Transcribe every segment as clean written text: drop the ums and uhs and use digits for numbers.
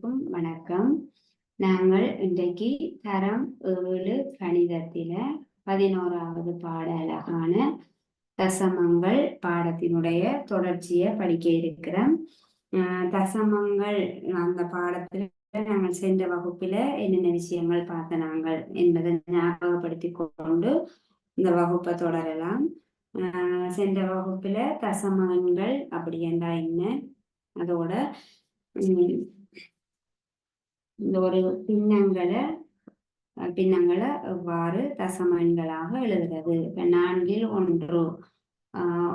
வணக்கம். நாங்கள் இன்றைக்கு தரம் 7 கணிதத்தில 11வது பாட அழகான தசமங்கள் பாடத்தினுடைய தொடர்ச்சியை படிக்க இருக்கிறோம். தசமங்கள் அந்த பாடத்தில் நாங்கள் சென்ற வகுப்பில் என்னென்ன விஷயங்கள் பார்த்த நாங்கள் என்பதை ஞாபகப்படுத்தி கொண்டு இந்த வகுப்பை தொடரலாம். சென்ற வகுப்பில் தசமங்கள் அப்படி என்றால் என்ன, அதோட இந்த ஒரு பின்னங்களை எவ்வாறு தசம எண்களாக எழுதுகிறது. இப்ப 4ல் 1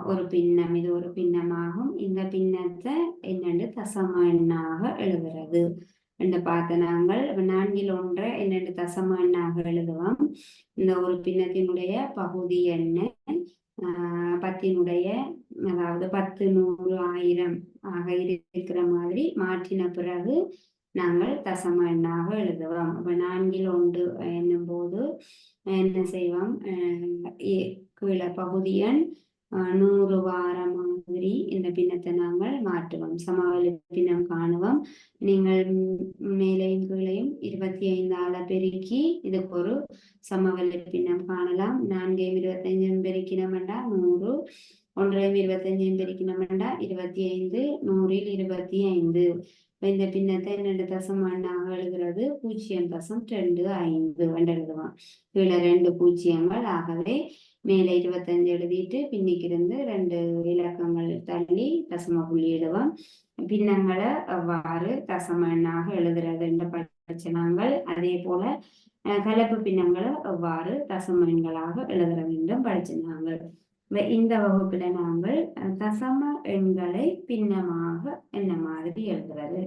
ஒரு பின்னம், இது ஒரு பின்னமாகும். இந்த பின்னத்தை என்னென்று தசம எண்ணாக எழுதுறது என்று பார்த்த நாங்கள் 4ல் 1 என்னென்று தசம எண்ணாக எழுதுவோம். இந்த ஒரு பின்னத்தினுடைய பகுதி எண்ணை 10னுடைய, அதாவது 10, 100, 1000 ஆக இருக்கிற மாதிரி மாற்றின பிறகு நாங்கள் தசம எண்ணாக எழுதுவோம். அப்ப 4ல் 1 என்னும் போது என்ன செய்வோம், கீழே பகுதி எண் 100 வார மாதிரி இந்த பின்னத்தை நாங்கள் மாற்றுவோம். சமவெளி பின்னம் காணுவோம். நீங்கள் மேலையும் கீழையும் 25ஆல பெருக்கி இதுக்கு ஒரு சமவெளி பின்னம் காணலாம். 4ஐயும் 25 பெருக்கினோம்டா 100, 1ஐயும் 25 பெருக்கினோம்டா 25, 100ல் 25. இந்த பின்னத்தை 2 தசம எண்ணாக எழுதுறது 0.25 என்று எழுதுவோம். கீழே 2 பூஜ்ஜியங்கள். ஆகவே மேலே 25 எழுதிட்டு பின்னிக்கு இருந்து 2 இலக்கங்கள் தள்ளி தசம புள்ளி எழுதுவோம். பின்னங்களை அவ்வாறு தசம எண்ணாக எழுதுறது என்று படிச்ச நாங்கள். அதே போல கலப்பு பின்னங்களை எவ்வாறு தசம எண்களாக எழுதுறது என்றும் படிச்ச நாங்கள். இந்த வகுப்புல நாங்கள் தசம எண்களை பின்னமாக என்ன மாதிரி எழுதுறது.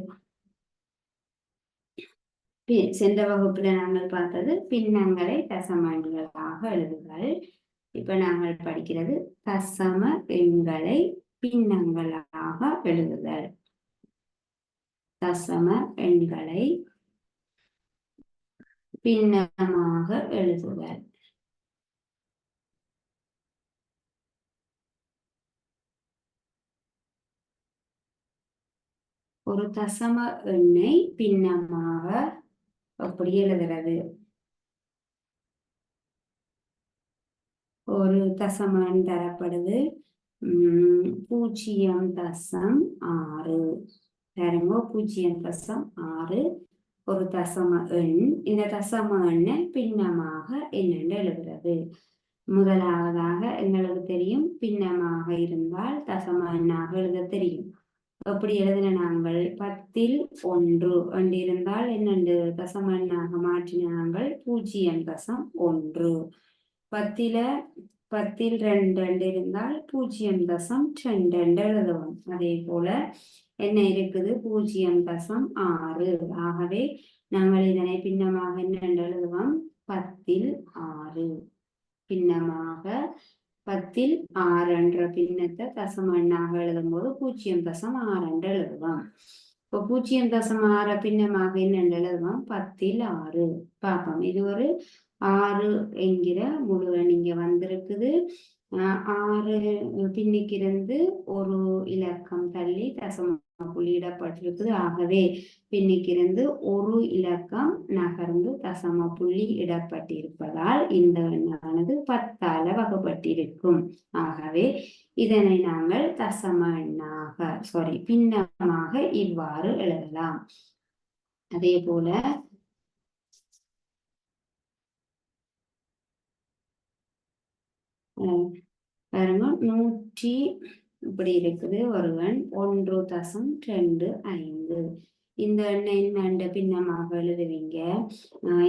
சென்ற வகுப்புல நாங்கள் பார்த்தது பின்னங்களை தசம எண்களாக எழுதுதல். இப்ப நாங்கள் படிக்கிறது தசம எண்களை பின்னங்களாக எழுதுதல். தசம எண்களை பின்னமாக எழுதுதல். ஒரு தசம எண்ணை பின்னமாக எப்படி எழுதுறது. ஒரு தசம எண் தரப்படுது 0.6. பாருங்க, 0.6 ஒரு தசம எண். இந்த தசம எண்ணை பின்னமாக என்னென்று எழுதுறது. முதலாவதாக எங்களுக்கு தெரியும், பின்னமாக இருந்தால் தசம எண்ணாக எழுத தெரியும். எப்படி எழுதின நாங்கள் 10ல் 1 என்று இருந்தால் என்னென்று தசம எண்ணாக மாற்றின நாங்கள் 0.1. 10ல் 2 என்று இருந்தால் 0.2 என்று எழுதுவோம். அதே போல என்ன இருக்குது 0.6. ஆகவே நாங்கள் இதனை பின்னமாக என்னென்று எழுதுவோம் 10ல் 6. பின்னமாக 10ல் 6 என்ற பின்னத்தை தசம எண்ணாக எழுதும் போது 0.6 என்று எழுதுவோம். இப்போ 0.6 பின்னமாக என்னென்று எழுதுவோம் 10ல் 6. பார்ப்போம். இது ஒரு 6 என்கிற முழு எண் இங்க வந்திருக்குது. 6 பின்னிக்கு இருந்து ஒரு இலக்கம் தள்ளி தசம புள்ளியிடப்பட்டிருக்குது. ஆகவே பின்னிக்கு இருந்து ஒரு இலக்கம் நகர்ந்து தசம புள்ளி இடப்பட்டிருப்பதால் இந்த எண்ணானது 10ஆல வகுப்பட்டிருக்கும். ஆகவே இதனை நாங்கள் தசம எண்ணாக பின்னமாக இவ்வாறு எழுதலாம். அதே போல பாருங்க, 100 இப்படி இருக்குது ஒரு எண் 1.25. இந்த எண்ணை என்னென்று பின்னமாக எழுதுவீங்க.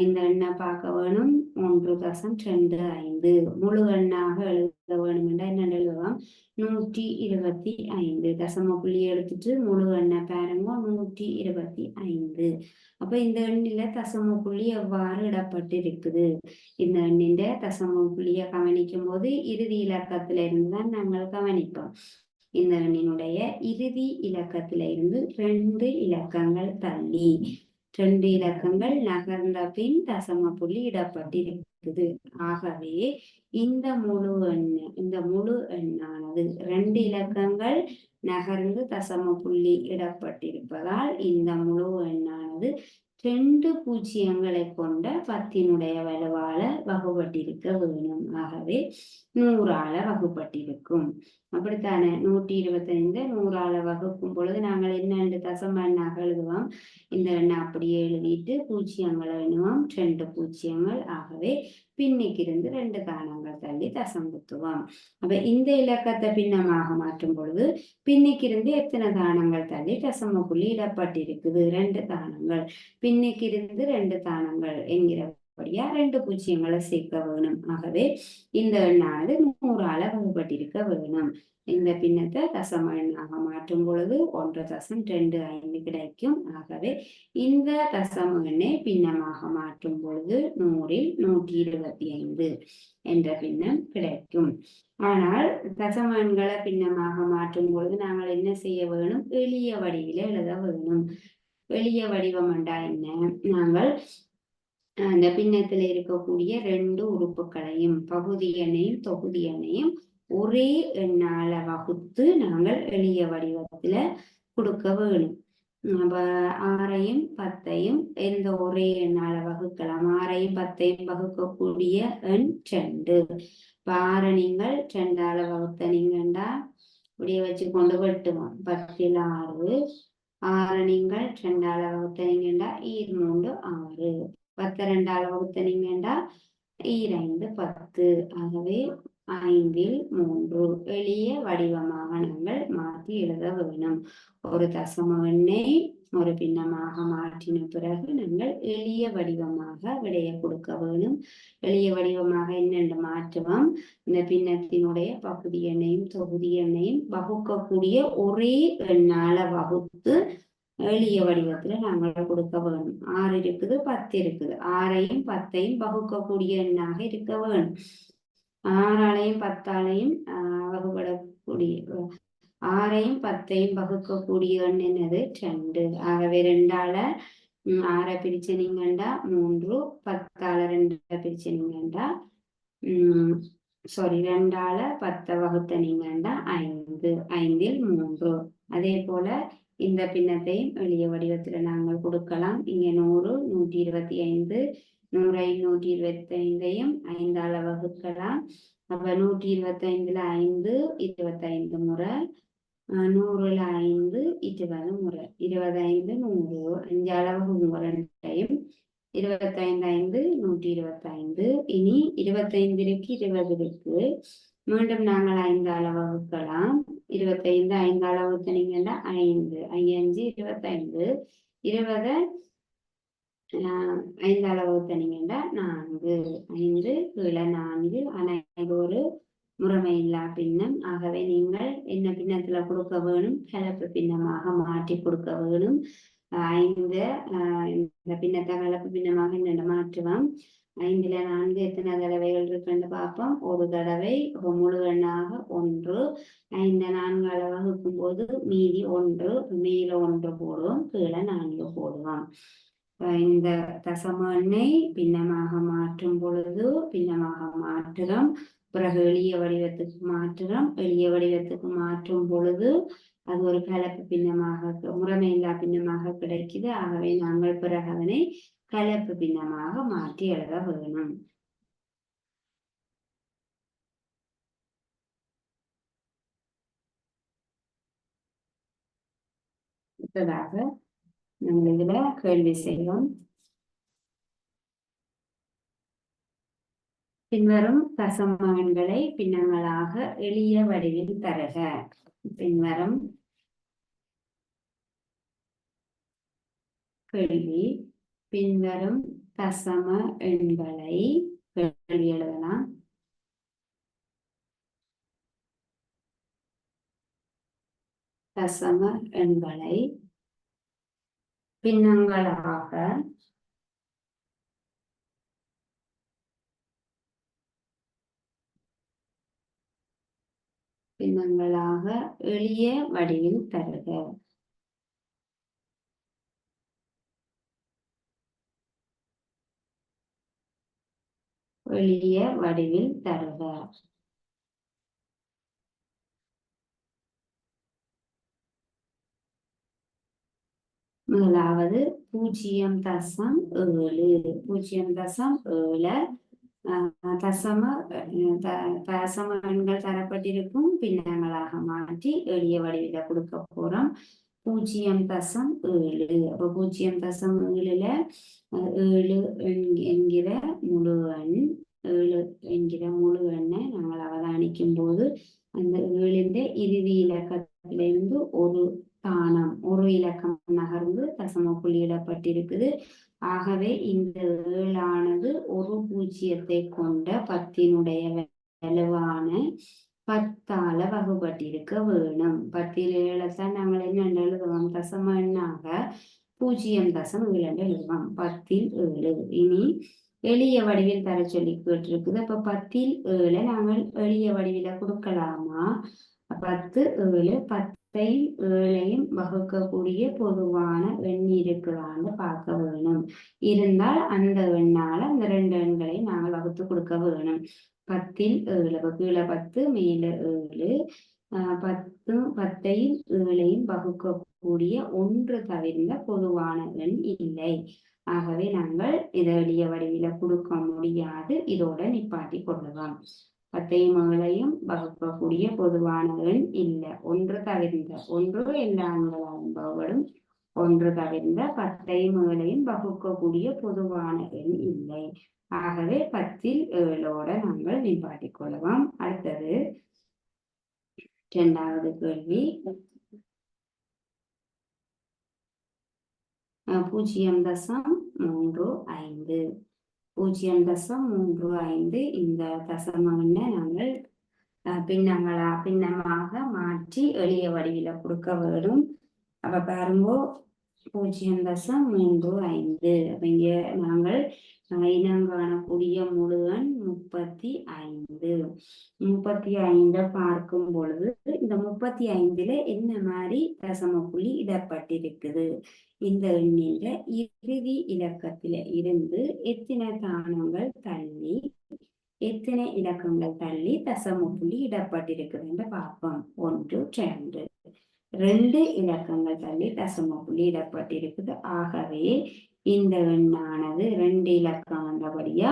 இந்த எண்ணை பார்க்க வேணும் 1.25. முழு எண்ணாக எழுத வேணும் என்றால் என்னென்று எழுதுவோம் 125. தசம புள்ளி எடுத்துட்டு முழு எண்ணை பாருங்க 125. அப்ப இந்த எண்ணில தசம புள்ளி எவ்வாறு இடப்பட்டு இருக்குது. இந்த எண்ணின் தசம புள்ளியை கவனிக்கும் போது இறுதி இலக்கத்தில இருந்துதான் நாங்கள் கவனிப்போம். இந்த எண்ணினுடைய இறுதி இலக்கத்தில இருந்து 2 இலக்கங்கள் தள்ளி 2 இலக்கங்கள் நகர்ந்த பின் தசம புள்ளி இடப்பட்டிருக்குது. ஆகவே இந்த முழு எண்ணானது 2 இலக்கங்கள் நகர்ந்து தசம புள்ளி இடப்பட்டிருப்பதால் இந்த முழு எண்ணானது 2 பூஜ்ஜியங்களை கொண்ட 10னுடைய வலுவால வகுப்பட்டிருக்க வேணும். ஆகவே 100ஆல வகுப்பட்டிருக்கும். அப்படித்தானே 125 100ஆல வகுக்கும் பொழுது நாங்கள் என்ன தசம எண்ணாக எழுதுவோம். இந்த எண்ணை அப்படியே எழுதிட்டு பூஜ்ஜியங்களை எண்ணுவோம். 2 பூஜ்ஜியங்கள். ஆகவே பின்னிக்கு இருந்து 2 தானங்கள் தள்ளி தசம் குத்துவோம். அப்ப இந்த இலக்கத்தை பின்னமாக மாற்றும் பொழுது பின்னிக்கு இருந்து எத்தனை தானங்கள் தள்ளி தசம புள்ளி இடப்பட்டிருக்குது? 2 தானங்கள். பின்னிக்கு இருந்து 2 தானங்கள் என்கிறபடியா 2 பூஜ்ஜியங்களை சேர்க்க வேணும். ஆகவே இந்த எண்ணானது 100ஆல வகுப்பட்டிருக்க வேணும். இந்த பின்னத்தை தசம எண்ணாக மாற்றும் பொழுது 1.25 கிடைக்கும். ஆகவே இந்த தசம எண்ணை பின்னமாக மாற்றும் பொழுது 100ல் 125 என்ற பின்னம் கிடைக்கும். ஆனால் தசம எண்களை பின்னமாக மாற்றும் பொழுது நாங்கள் என்ன செய்ய வேணும்? எளிய வடிவில எழுத வேணும். எளிய வடிவம் என்றா என்ன? நாங்கள் அந்த பின்னத்தில் இருக்கக்கூடிய 2 உறுப்புகளையும் பகுதி எண்ணையும் தொகுதி எண்ணையும் ஒரே எண்ணால வகுத்து நாங்கள் எளிய வடிவத்துல கொடுக்க வேணும். 6ஐயும் 10ஐயும் எந்த ஒரே எண்ணால வகுக்கலாம். 6ஐயும் 10ஐயும் வகுக்கக்கூடிய எண் 2. 6 நீங்கள் 2ஆல வகுத்தனீங்கண்டா இப்படியே வச்சு கொண்டு வெட்டுவோம். 10ல் 6. 6 நீங்கள் 2ஆல வகுத்தனீங்கண்டா 3 6. 10 2ஆல வகுத்தனீங்கண்டா 5 10. ஆகவே 5ல் 3 எளிய வடிவமாக நாங்கள் மாற்றி எழுத வேணும். ஒரு தசம எண்ணை ஒரு பின்னமாக மாற்றின பிறகு நாங்கள் எளிய வடிவமாக விடைய கொடுக்க வேணும். எளிய வடிவமாக என்னென்று மாற்றுவோம்? இந்த பின்னத்தினுடைய பகுதி எண்ணையும் தொகுதி எண்ணையும் வகுக்கக்கூடிய ஒரே எண்ணால வகுத்து எளிய வடிவத்துல நாங்கள் கொடுக்க வேணும். 6 இருக்குது 10 இருக்குது. 6ஐயும் 10ஐயும் வகுக்கக்கூடிய எண்ணாக இருக்க வேணும். 6ஆலையும் 10ஆலையும் வகுப்படக்கூடிய 6ஐயும் 10ஐயும் வகுக்கக்கூடிய எண் என்னது? 2. ஆகவே 2ஆல 6 பிரிச்சனீங்கண்டா 3. 10ஆல 2 பிரிச்சனீங்கண்டா 2ஆல 10 வகுத்தனீங்கண்டா 5. 5ல் 3. அதே போல இந்த பின்னத்தையும் எளிய வடிவத்துல நாங்கள் கொடுக்கலாம். இங்க 100 125 100ஐ 125ஐயும் 5ஆல வகுக்கலாம். அப்ப 125ல் 5 25 முறை. 100ல் 5 20 முறை. 25 100 5ஆல வகுக்கும் 2ஐயும் 25 5 125. இனி 25 இருக்கு 20 இருக்கு. மீண்டும் நாங்கள் 5ஆல வகுக்கலாம். 25 5ஆல வகுத்தனீங்கன்னா 5 5 25. 20 5ஆல வகுத்தனீங்கன்னா 4 5 கீழே 4. ஆனா இது ஒரு முறைமையில்லா பின்னம். ஆகவே நீங்கள் என்ன பின்னத்துல கொடுக்க வேணும்? கலப்பு பின்னமாக மாற்றி கொடுக்க வேணும். இந்த பின்னத்தை கலப்பு பின்னமாக என்னென்ன மாற்றுவோம்? 5ல் 4 எத்தனை தடவைகள் இருக்குன்னு பார்ப்போம். ஒரு தடவை முழு எண்ணாக 1. 5 4ஆல வகுக்கும் போது மீதி 1. மேல 1 போடுவோம், கீழே 4 போடுவோம். இந்த தசம எண்ணை பின்னமாக மாற்றும் பொழுது பின்னமாக மாற்றுகிறோம். பிறகு எளிய வடிவத்துக்கு மாற்றுகிறோம். எளிய வடிவத்துக்கு மாற்றும் பொழுது அது ஒரு கலப்பு பின்னமாக முறைமையில்லா பின்னமாக கிடைக்குது. ஆகவே நாங்கள் பிறகு அதனை கலப்பு பின்னமாக மாற்றி எழுத வேணும். அடுத்ததாக நாங்கள் இதுல கேள்வி செய்வோம். பின்வரும் தசம எண்களை பின்னங்களாக எளிய வடிவில் தருக. பின்வரும் கேள்வி. பின்வரும் தசம எண்களை கேள்வி எழுதலாம். தசம எண்களை பின்னங்களாக எளிய வடிவில் தருக. எளிய வடிவில் தருக. முதலாவது 0.7 0.7 தசம எண்கள் தரப்பட்டிருக்கும் பின்னங்களாக மாற்றி எளிய வடிவில கொடுக்க போறோம். 0.7 அப்போ 0.7ல 7 என்கிற முழு எண் 7 என்கிற முழு எண்ணை நாங்கள் அவதானிக்கும் போது அந்த 7 இறுதி இலக்கத்திலிருந்து ஒரு தானம் ஒரு இலக்கம் நகர்ந்து தசம புள்ளியிடப்பட்டிருக்குது. ஆகவே இந்த 7 ஒரு பூஜ்ஜியத்தை கொண்ட 10னுடைய வலுவான 10ஆல வகுப்பட்டிருக்க வேணும். 10ல் 7 நாங்கள் என்ன எழுதுவோம்? தசம எண்ணாக 0.7 எழுதுவோம். 10ல் 7. இனி எளிய வடிவில் தர சொல்லி கேட்டிருக்குது. அப்ப 10ல் 7 நாங்கள் எளிய வடிவில கொடுக்கலாமா? 10 7 10ஐயும் 7ஐயும் வகுக்கக்கூடிய பொதுவான எண் இருக்குதான்னு பார்க்க வேணும். இருந்தால் அந்த எண்ணால அந்த 2 எண்களை நாங்கள் வகுத்து கொடுக்க வேணும். 10ல் 7 கீழே 10 மேல 7 10ஐயும் 7ஐயும் வகுக்கக்கூடிய ஒன்று தவிர்ந்த பொதுவான எண் இல்லை. ஆகவே நாங்கள் இதை எளிய வடிவில கொடுக்க முடியாது. இதோட நிப்பாட்டி கொள்ளலாம். 10ஐயும் 7ஐயும் வகுக்கக்கூடிய பொதுவான எண் இல்லை. ஒன்று தவிர்ந்த ஒன்று எல்லா எண்களாலும் வகுப்படும். ஒன்று தவிர்ந்த 10ஐயும் 7ஐயும் வகுக்கக்கூடிய பொதுவான எண் இல்லை. ஆகவே 10ல் 7ஓட நாங்கள் நிப்பாட்டி கொள்ளலாம். அடுத்தது 2வது கேள்வி. 0.35 0.35 இந்த தசம எண்ணை நாங்கள் பின்னமாக மாற்றி எளிய வடிவில கொடுக்க வேண்டும். அப்ப பாருங்க 0.35 இங்க நாங்கள் இனம் காணக்கூடிய முழு எண் 35. 35 பார்க்கும் பொழுது இந்த 35ல என்ன மாதிரி தசம புள்ளி இடப்பட்டிருக்குது? இந்த எண்ணில இறுதி இலக்கத்தில இருந்து எத்தனை தானங்கள் தள்ளி எத்தனை இலக்கங்கள் தள்ளி தசம புள்ளி இடப்பட்டிருக்குதுன்னு பார்ப்போம். 1 2 இலக்கங்கள் தள்ளி தசம புள்ளி இடப்பட்டிருக்குது. ஆகவே இந்த எண்ணானது 2 இலக்கம் வந்தபடியா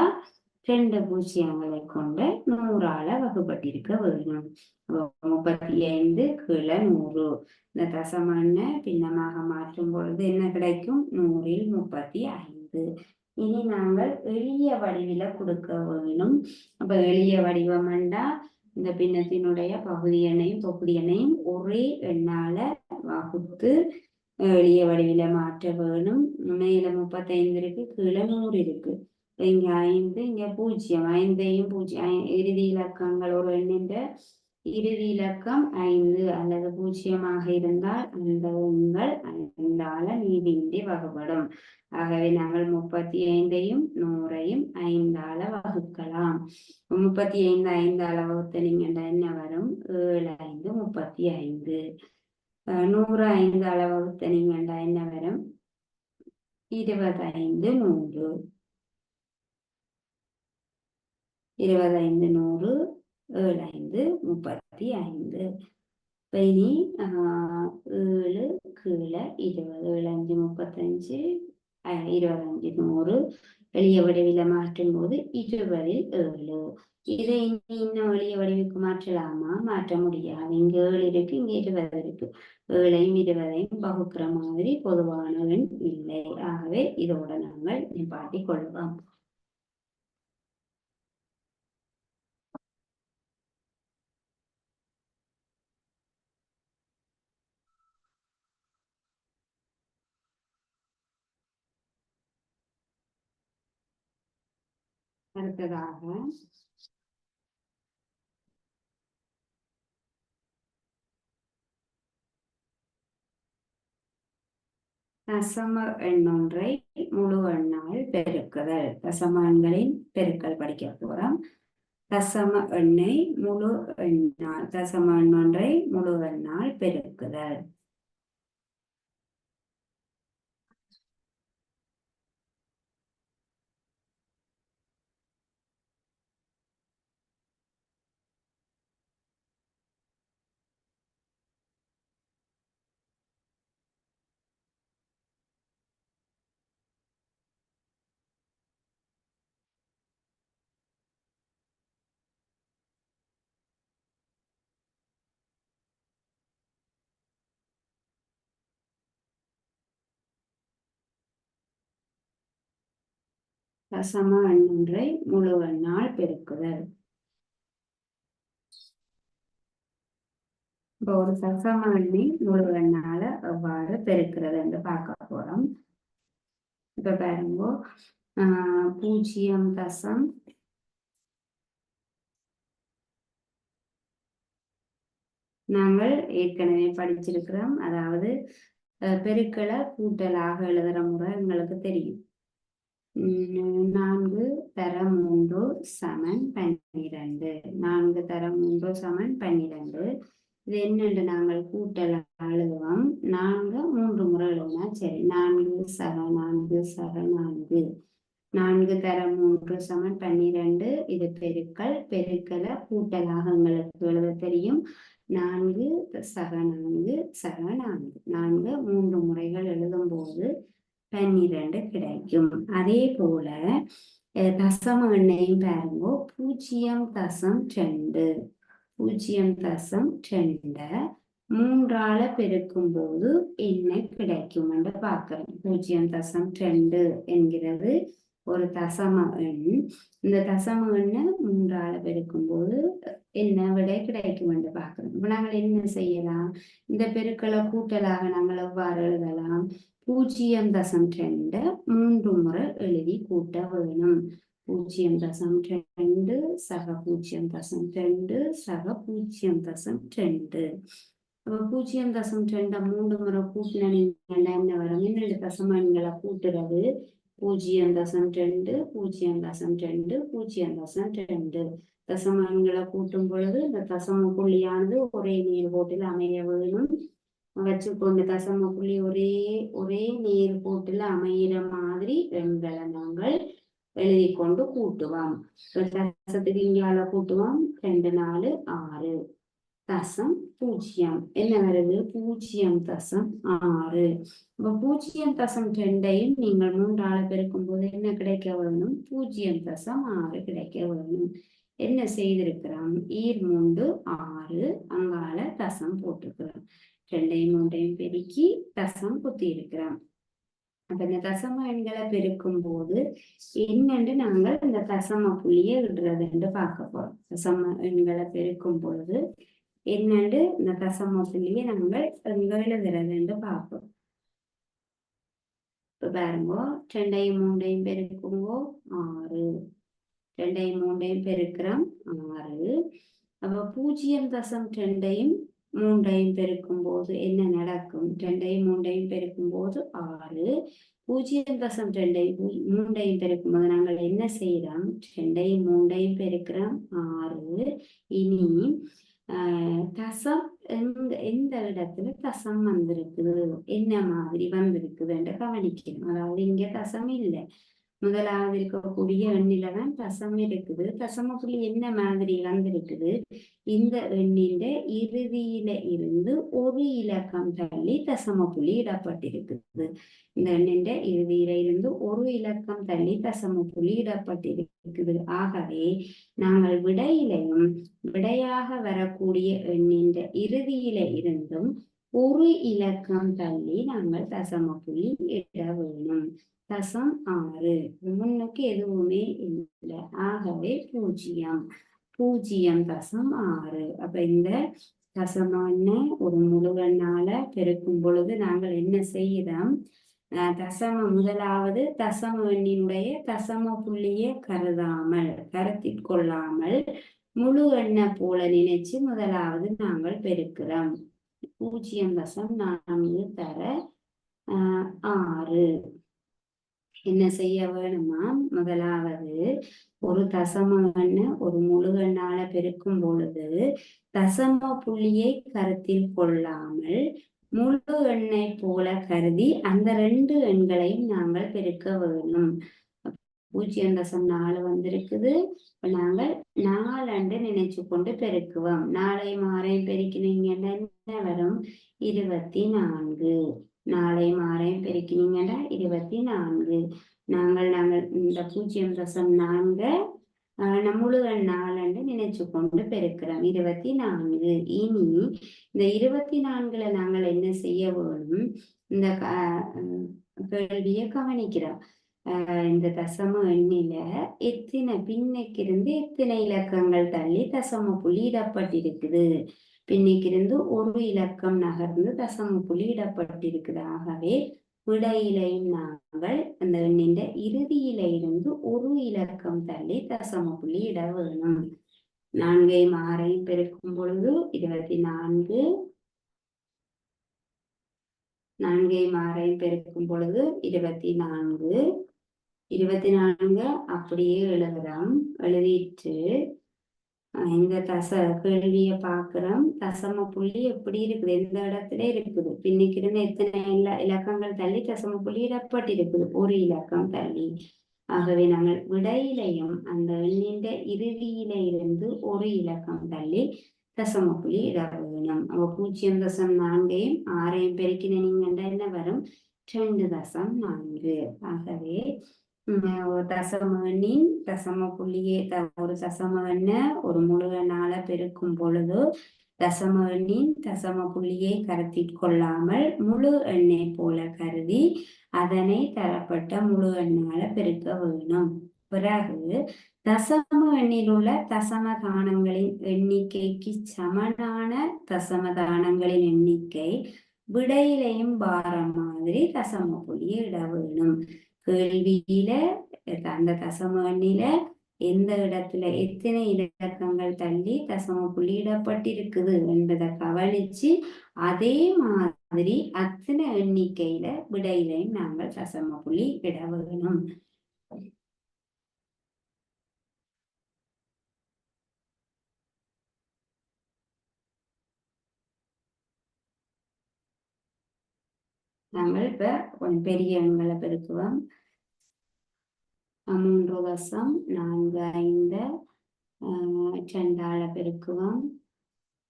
2 பூஜ்ஜியங்களை கொண்ட 100ஆல வகுப்பட்டிருக்க வேணும். 35 கீழே 100. இந்த தசம எண்ணை பின்னமாக மாற்றும் பொழுது என்ன கிடைக்கும்? 100ல் 35. இனி நாங்கள் எளிய வடிவில கொடுக்க வேணும். அப்ப எளிய வடிவம் என்றா இந்த பின்னத்தினுடைய பகுதி எண்ணையும் தொகுதி எண்ணையும் ஒரே எண்ணால வகுத்து எளிய வடிவில மாற்ற வேணும். மேல 35 இருக்கு, கீழே 100 இருக்கு. இங்க 5 இங்க 0. 5ஐயும் 0 இறுதி இலக்கங்கள் ஒரு எண்ணின் இறுதி இலக்கம் 5 அல்லது 0ஆக இருந்தால் அந்த எண்கள் 5ஆல நீதியின்றி வகுப்படும். ஆகவே நாங்கள் 35ஐயும் 100ஐயும் 5ஆல வகுக்கலாம். 35 5ஆல வகுத்த நீங்க என்ன வரும்? 7 5 35. 100 5ஆல வகுத்த நீங்க என்ன வரும்? 25 100. 25 100 7 5 35. இனி 7 கீழே 20 7 5 35 25 100 எளிய வடிவில மாற்றும் போது 20ல் 7. இதை இன்னும் எளிய வடிவுக்கு மாற்றலாமா? மாற்ற முடியாது. இங்க 7 இருக்கு, இங்க 20 இருக்கு. 7ஐயும் 20ஐயும் வகுக்கிற மாதிரி பொதுவான எண் இல்லை. ஆகவே இதோட நாங்கள் நிப்பாட்டி கொள்வோம். அடுத்ததாக தசம எண்ணொன்றை முழு எண்ணால் பெருக்குதல். தசம எண்களின் பெருக்கல் படிக்க போறோம். தசம எண்ணை முழு எண்ணால் தசம எண்ணொன்றை முழு எண்ணால் பெருக்குதல். தசம எண்ணொன்றை முழு எண்ணால் பெருக்குதல். இப்போ ஒரு தசம எண்ணை முழு எண்ணால எவ்வாறு பெருக்கிறது என்று பார்க்க போறோம். இப்ப பாருங்க, 0. நாங்கள் ஏற்கனவே படிச்சிருக்கிறோம். அதாவது பெருக்களை கூட்டலாக எழுதுற முறை எங்களுக்கு தெரியும். 4 தர 3 சமன் 12. 4 தர 3 சமன் 12. இது என்னென்று நாங்கள் கூட்டலாக எழுதுவோம். 4 3 முறை எழுதுனா சரி. 4 சக 4 சக 4. 4 தர 3 சமன் 12. இது பெருக்கல். பெருக்கலை கூட்டலாக எங்களுக்கு எழுத தெரியும். 4 சக 4 சக 4. 4 3 முறைகள் எழுதும் போது 12 கிடைக்கும். அதே போல தசம எண்ணையும் பாருங்க. 0.2. 0.2 3ஆல பெருக்கும் போது என்ன கிடைக்கும் என்று பார்க்கிறோம். 0.2 என்கிறது ஒரு தசம எண். இந்த தசம எண்ணை 3ஆல பெருக்கும் போது என்ன விடை கிடைக்கும் என்று பார்க்கிறோம். இப்ப நாங்கள் என்ன செய்யலாம்? இந்த பெருக்களை கூட்டலாக நாங்கள் எவ்வாறு எழுதலாம்? 0.2 3 முறை எழுதி கூட்ட வேணும். 0.2 சக 0.2 சக 0.2. 0.2 3 முறை கூட்டினா என்ன வரும்? 2 தசம எண்களை கூட்டுறது 0.2 0.2 0.2. தசம எண்களை கூட்டும் பொழுது இந்த தசம புள்ளியானது ஒரே நேர்கோட்டில் அமைய வேணும். வச்சுக்கொண்டு தசம புள்ளி ஒரே நேர்கோட்டில் அமையிற மாதிரி எண்களை நாங்கள் எழுதி கொண்டு கூட்டுவோம். தசத்துக்கு இங்கால கூட்டுவோம். 2 4 6 தசம் 0 என்ன வருது? 0.6. 0.2 நீங்கள் 3ஆல பெருக்கும் போது என்ன கிடைக்க வேணும்? 0.6 கிடைக்க வேணும். என்ன செய்திருக்கிறோம்? 2 6 அங்கால தசம் போட்டுக்கிறோம். 2ஐயும் 3ஐயும் பெருக்கி தசம் குத்தி இருக்கிறோம். அப்ப இந்த தசம எண்களை பெருக்கும் போது என்னென்று நாங்கள் இந்த தசம புள்ளியை விடுறது என்று பார்க்க போறோம். தசம எண்களை பெருக்கும் பொழுது என்னென்று இந்த தசம புள்ளியை நாங்கள் எழுதுறது என்று பார்ப்போம். இப்ப பாருங்க, 2ஐயும் 3ஐயும் பெருக்குங்கோ 6. 2ஐயும் 3ஐயும் பெருக்கிறோம் 6. அப்ப 0.2ஐயும் 3ஐயும் பெருக்கும் போது என்ன நடக்கும்? 2ஐயும் 3ஐயும் பெருக்கும் போது 6. 0.2ஐயும் 3ஐயும் பெருக்கும் போது நாங்கள் என்ன செய்யறோம்? 2ஐயும் 3ஐயும் பெருக்கிறோம் 6. இனி தசம் எந்த இடத்துல தசம் வந்திருக்குது, என்ன மாதிரி வந்திருக்குது என்று கவனிக்கணும். அதாவது இங்க தசம் இல்லை. முதலாவது இருக்கக்கூடிய எண்ணில தான் தசம் இருக்குது. தசம புள்ளி என்ன மாதிரி வந்திருக்குது? இந்த எண்ணின் இறுதியில இருந்து ஒரு இலக்கம் தள்ளி தசம புள்ளி இடப்பட்டிருக்குது. இந்த எண்ணின் இறுதியில இருந்து ஒரு இலக்கம் தள்ளி தசம புள்ளி இடப்பட்டிருக்குது. ஆகவே நாங்கள் விடையாக வரக்கூடிய எண்ணின் இறுதியில இருந்தும் ஒரு இலக்கம் தள்ளி நாங்கள் தசம புள்ளி இட வேணும். தசம் 6 முன்னுக்கு எதுவுமே இல்லை. ஆகவே 0.6. அப்ப இந்த தசம எண்ணை ஒரு முழு எண்ணால பெருக்கும் பொழுது நாங்கள் என்ன செய்யறோம்? முதலாவது தசம எண்ணினுடைய தசம புள்ளியை கருத்தில் கொள்ளாமல் முழு எண்ணை போல நினைச்சு முதலாவது நாங்கள் பெருக்கிறோம். 0.4 தர 6. என்ன செய்ய வேணுமா? முதலாவது ஒரு தசம எண்ணை ஒரு முழு எண்ணால பெருக்கும் பொழுது தசம புள்ளியை கருத்தில் கொள்ளாமல் முழு எண்ணை போல கருதி அந்த 2 எண்களையும் நாங்கள் பெருக்க வேணும். 0.4 வந்திருக்குது. நாங்கள் 4 நினைச்சு கொண்டு பெருக்குவோம். 4ஐயும் 6ஐயும் பெருக்கினீங்கன்னா என்ன வரும்? 24. 4ஐயும் 6ஐயும் பெருக்கினீங்கன்னா 24. நாங்கள் இந்த 0.4 முழு எண் 4 நினைச்சு கொண்டு பெருக்கிறோம். 24. இனி இந்த 24ல நாங்கள் என்ன செய்ய வேணும்? இந்த கேள்வியை கவனிக்கிறோம். இந்த தசம எண்ணில எத்தனை பின்னைக்கிருந்து எத்தனை இலக்கங்கள் தள்ளி தசம புள்ளி இடப்பட்டிருக்குது. பின்னைக்கிருந்து ஒரு இலக்கம் நகர்ந்து தசம புள்ளி இடப்பட்டிருக்குது. ஆகவே விடையிலையும் நாங்கள் அந்த எண்ணின் இறுதியில இருந்து ஒரு இலக்கம் தள்ளி தசம புள்ளி இட வேணும். 4ஐயும் 6ஐயும் பெருக்கும் பொழுது 24, 4ஐயும் 6ஐயும் பெருக்கும் பொழுது 24, 24 அப்படியே எழுதுறோம். எழுதிட்டு இந்த கேள்வியை பார்க்கிறோம். தசம புள்ளி எப்படி இருக்குது, எந்த இடத்துல இருக்குது, பின்னிக்கு இருந்து எத்தனை இலக்கங்கள் தள்ளி தசம புள்ளி இடப்பட்டிருக்குது, ஒரு இலக்கம் தள்ளி. ஆகவே நாங்கள் விடையிலையும் அந்த எண்ணின் இறுதியில இருந்து ஒரு இலக்கம் தள்ளி தசம புள்ளி இட வேணும். 0.4ஐயும் 6ஐயும் பெருக்கின நீங்க என்ன வரும்? 2.4. ஆகவே தசம எண்ணின் தசம புள்ளியே ஒரு தசம எண்ணை ஒரு முழு எண்ணால பெருக்கும் பொழுது தசம எண்ணின் தசம புள்ளியை கருத்தில் கொள்ளாமல் முழு எண்ணை போல கருதி அதனை தரப்பட்ட முழு எண்ணால பெருக்க வேணும். பிறகு தசம எண்ணில் உள்ள தசம தானங்களின் எண்ணிக்கைக்கு சமனான தசம தானங்களின் எண்ணிக்கை விடையிலையும் பாரம் மாதிரி தசம புள்ளியை இட வேணும். கேள்வியில அந்த தசம எண்ணில எந்த இடத்துல எத்தனை இலக்கங்கள் தள்ளி தசம புள்ளி இடப்பட்டிருக்குது என்பதை கவனிச்சு அதே மாதிரி அத்தனை எண்ணிக்கையில விடையிலையும் நாங்கள் தசம புள்ளி இட வேணும். நாங்கள் இப்ப கொஞ்சம் பெரிய எண்களை பெருக்குவோம். 3.45 2ஆல பெருக்குவோம்.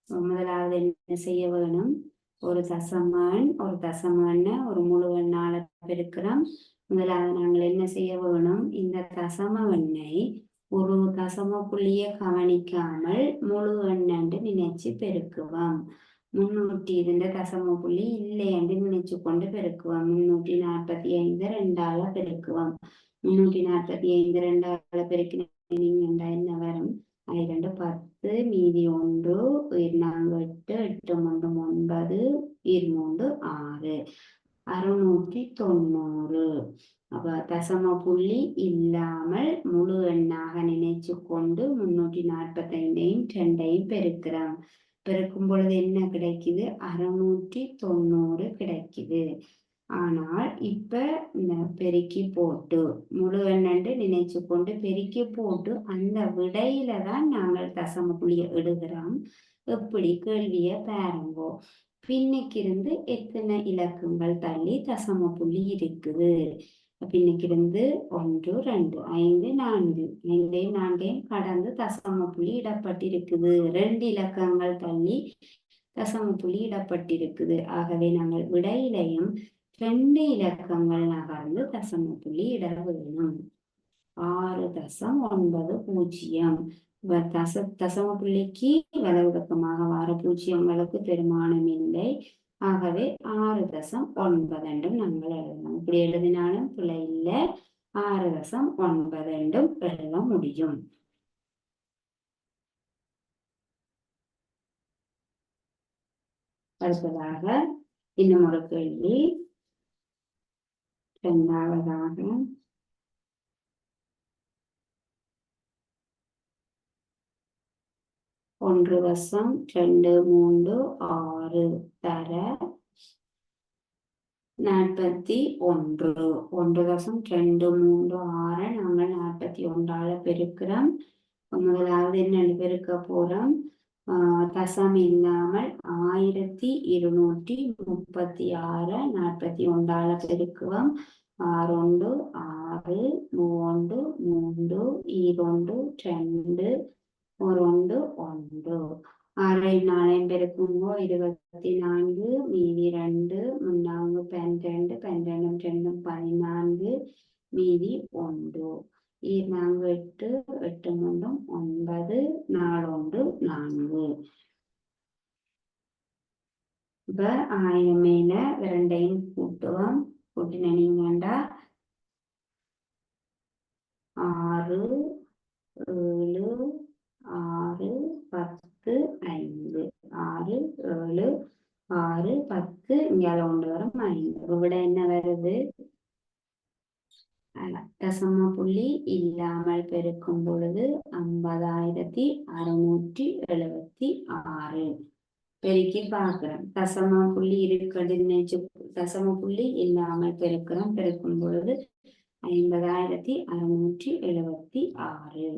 முதலாவது என்ன செய்ய வேணும்? ஒரு தசம எண் ஒரு தசம எண்ணை ஒரு முழு எண்ணால பெருக்கிறோம். முதலாவது நாங்கள் என்ன செய்ய வேணும்? இந்த தசம எண்ணை ஒரு தசம புள்ளியை கவனிக்காமல் முழு எண்ணு நினைச்சு பெருக்குவோம். 300 இந்த தசம புள்ளி இல்லை என்று நினைச்சு கொண்டு பெருக்குவோம். 345 2ஆல பெருக்குவோம். 345 2ஆல பெருக்கினீங்க என்ன வரும்? 2 10 மீதி 1 4 8 8 3 9 2 6 690. அப்ப தசம புள்ளி இல்லாமல் முழு எண்ணாக நினைச்சு கொண்டு 345ஐயும் 2ஐயும் பெருக்கிறோம். பெருக்கும் பொழுது என்ன கிடைக்குது? 690 கிடைக்குது. ஆனால் இப்ப இந்த பெருக்கி போட்டு முழு எண்ணு நினைச்சு கொண்டு பெருக்கி போட்டு அந்த விடையில தான் நாங்கள் தசம புள்ளியை எடுக்கிறோம். எப்படி? கேள்விய பாருங்கோ. பின்னுக்கு இருந்து எத்தனை இலக்கங்கள் தள்ளி தசம புள்ளி இருக்குது? பின்னுக்கு இருந்து 1 2 5 4 5ஐயும் 4ஐயும் கடந்து தசம புள்ளி இடப்பட்டிருக்குது. 2 இலக்கங்கள் தள்ளி தசம புள்ளி இடப்பட்டிருக்குது. ஆகவே நாங்கள் விடையிலையும் 2 இலக்கங்கள் நகர்ந்து தசம புள்ளி இட வேணும். 6.90. தசம புள்ளிக்கு வலது பக்கமாக வார பூஜ்ஜியங்களுக்கு பெருமானம் இல்லை. ஆகவே 6.9 என்றும் நாங்கள் எழுதலாம். இப்படி எழுதினாலும் பிழை இல்லை. 6.9 என்றும் எழுத முடியும். அடுத்ததாக இன்னும் ஒரு கேள்வி. இரண்டாவதாக 1.236 தர 41. 1.236 நாங்கள் 41ஆல பெருக்கிறோம். முதலாவது என்னென்னு பெருக்க போறோம்? தசம் இல்லாமல் 1236 41ஆல பெருக்குவோம். 6 6 3 3 2 2 1 1. 6ஐயும் 4ஐயும் பெருக்கும்போது 24 மீதி 2 4 12 12 2 14 மீதி 1 4 8 8 3 9 4 1 4. இப்ப 1000 மேல 2ஐயும் கூட்டுவோம். கூட்டின நீங்கண்டா 7 6 10 5 6 7 6 10 இங்கே ஒன்று வரும் 5 விட என்ன வருது தசம புள்ளி இல்லாமல் பெருக்கும் பொழுது 50,676 பெருக்கி பார்க்கிறோம். தசம புள்ளி இருக்கிறது நினைச்சு தசம புள்ளி இல்லாமல் பெருக்கிறோம். பெருக்கும் பொழுது 50,676.